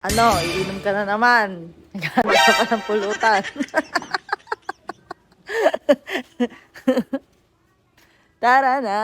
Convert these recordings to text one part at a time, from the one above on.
Ano, iinom ka na naman. Naghanap ka pa ng pulutan. Tara na.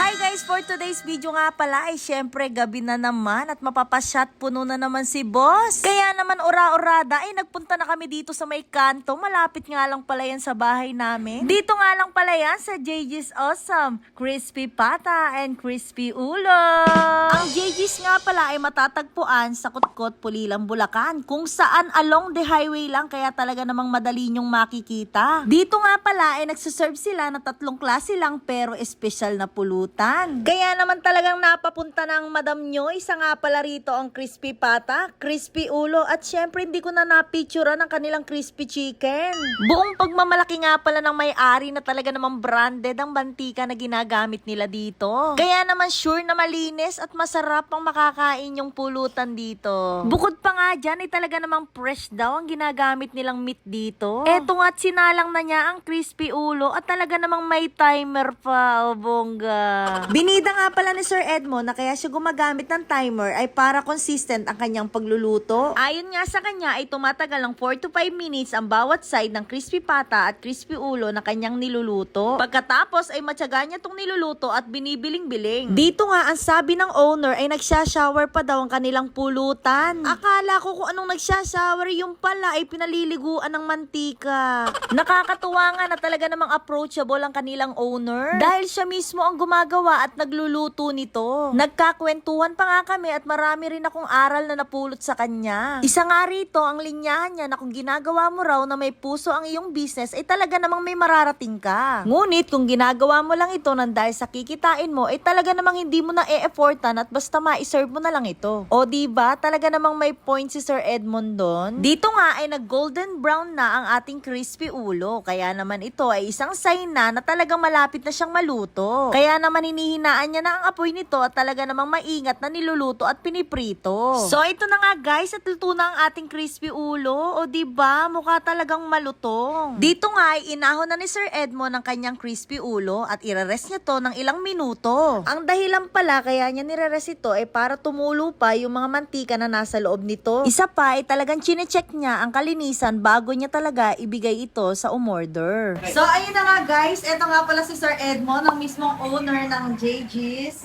Hi guys! For today's video nga pala ay syempre gabi na naman at mapapashot puno na naman si boss. Kaya naman ora-orada ay nagpunta na kami dito sa may kanto. Malapit nga lang pala yan sa bahay namin. Dito nga lang pala yan sa JG's Awesome. Crispy Pata and Crispy Ulo. Ang JG's nga pala ay matatagpuan sa Kutkot, Pulilan, Bulacan. Kung saan along the highway lang kaya talaga namang madali nyong makikita. Dito nga pala ay nagsaserve sila na 3 klase lang pero espesyal na pulutan. Kaya naman talagang napapunta ng madam nyo. Isa nga pala rito ang crispy pata, crispy ulo at syempre hindi ko na napicturean ang kanilang crispy chicken. Buong pagmamalaki nga pala ng may-ari na talaga namang branded ang mantika na ginagamit nila dito. Kaya naman sure na malinis at masarap ang makakain yung pulutan dito. Bukod pa nga dyan ay talaga namang fresh daw ang ginagamit nilang meat dito. Eto nga't sinalang na niya ang crispy ulo at talaga namang may timer pa, o bongga. Binida nga pala ni Sir Edmond na kaya siya gumagamit ng timer ay para consistent ang kanyang pagluluto. Ayon nga sa kanya ay tumatagal ng 4 to 5 minutes ang bawat side ng crispy pata at crispy ulo na kanyang niluluto. Pagkatapos ay matyaga niya itong niluluto at binibiling-biling. Dito nga ang sabi ng owner ay nagsha-shower pa daw ang kanilang pulutan. Akala ko kung anong nagsha-shower, yung pala ay pinaliliguan ng mantika. Nakakatuwa nga na talaga namang approachable ang kanilang owner dahil siya mismo ang gumagawa at nagluluto nito. Nagkakwentuhan pa nga kami at marami rin akong aral na napulot sa kanya. Isa nga rito ang linyahan niya na kung ginagawa mo raw na may puso ang iyong business ay talaga namang may mararating ka. Ngunit kung ginagawa mo lang ito nang dahil sa kikitain mo ay talaga namang hindi mo na e-effortan at basta ma-serve mo na lang ito. O diba talaga namang may point si Sir Edmond doon? Dito nga ay nag golden brown na ang ating crispy ulo. Kaya naman ito ay isang sign na talagang malapit na siyang maluto. Kaya naman hinihinaan niya na ang apoy nito at talaga namang maingat na niluluto at piniprito. So ito na nga guys at luto na ang ating crispy ulo. O diba mukha talagang malutong. Dito nga ay inahon na ni Sir Edmond ang kanyang crispy ulo at ire-rest niya to ng ilang minuto. Ang dahilan pala kaya niya nire-rest ito ay para tumulo pa yung mga mantika na nasa loob nito. Isa pa ay talagang chine-check niya ang kalinisan bago niya talaga ibigay ito sa umorder. So ayun na nga guys, ito nga pala si Sir Edmond, ang mismong owner ng JG's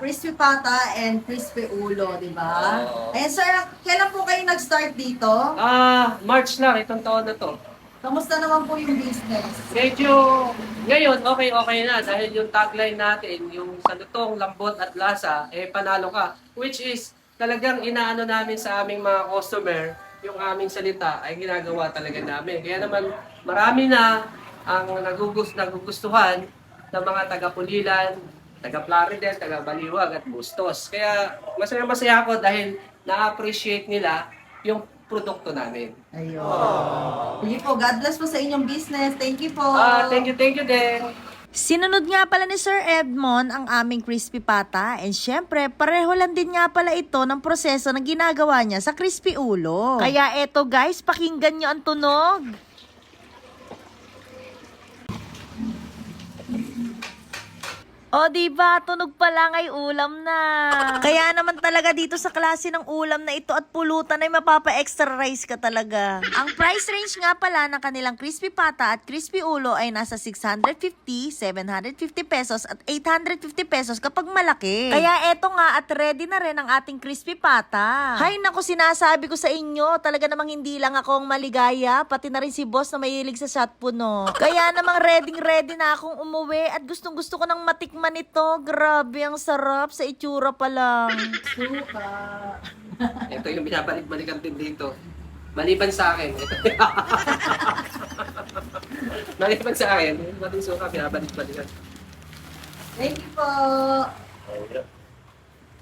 Crispy Pata and Crispy Ulo, di ba? Eh sir, kailan po kayo nag-start dito? March lang, itong taon na to. Kamusta naman po yung business? Medyo, ngayon, okay na. Dahil yung tagline natin, yung sa lutong, lambot at lasa, panalo ka. Which is, talagang inaano namin sa aming mga customer, yung aming salita ay ginagawa talaga namin. Kaya naman, marami na ang nagugustuhan ng mga taga-Pulilan, taga-Plaridel, taga-Baliwag at Bustos. Kaya masaya ako dahil na-appreciate nila yung produkto namin. Ayun. Sige po, God bless po sa inyong business. Thank you po. Thank you din. Sinunod nga pala ni Sir Edmond ang aming crispy pata and syempre pareho lang din nga pala ito ng proseso na ginagawa niya sa crispy ulo. Kaya eto guys, pakinggan nyo ang tunog. O diba, tunog pa lang ay ulam na. Kaya naman talaga dito sa klase ng ulam na ito at pulutan ay mapapa-extra rice ka talaga. Ang price range nga pala ng kanilang crispy pata at crispy ulo ay nasa 650, 750 pesos at 850 pesos kapag malaki. Kaya eto nga at ready na rin ang ating crispy pata. Hay naku, sinasabi ko sa inyo, talaga namang hindi lang ako ang maligaya, pati na rin si boss na mahilig sa shot puno. Kaya namang ready na akong umuwi at gustong gusto ko nang matikman ito. Grabe, ang sarap sa itsura pa lang. Suka. Ito yung binabalik-balikan din dito. Maliban sa akin. Maliban sa akin, yung mating suka, binabalik-balikan. Thank you po.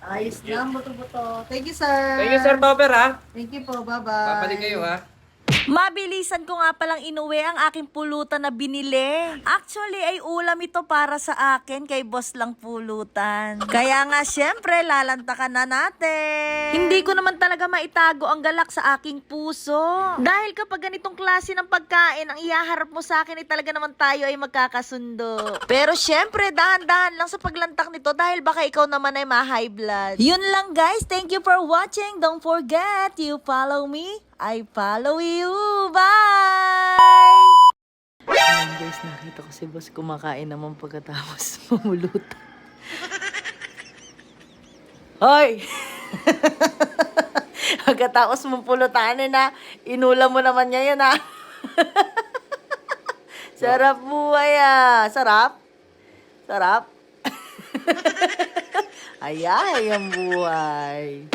Ayos na, buto-buto. Thank you, sir. Thank you, Sir Bobber, ha? Thank you po. Bye-bye. Babalik kayo, ha? Mabilisan ko nga palang inuwi ang aking pulutan na binili. Actually ay ulam ito para sa akin, kay boss lang pulutan. Kaya nga syempre lalantakan na natin. Hindi ko naman talaga maitago ang galak sa aking puso. Dahil kapag ganitong klase ng pagkain ang ihaharap mo sa akin ay talaga naman tayo ay magkakasundo. Pero syempre dahan-dahan lang sa paglantak nito dahil baka ikaw naman ay ma-high blood. Yun lang guys, thank you for watching. Don't forget, you follow me, I follow you. Bye! Ayan guys, nakita ko si boss kumakain naman pagkatapos mamulutan. Hoy! Pagkatapos mong pulutanin na, inulam mo naman niya yun ha. Sarap buhay ah. Sarap? Sarap? Ayay ang buhay.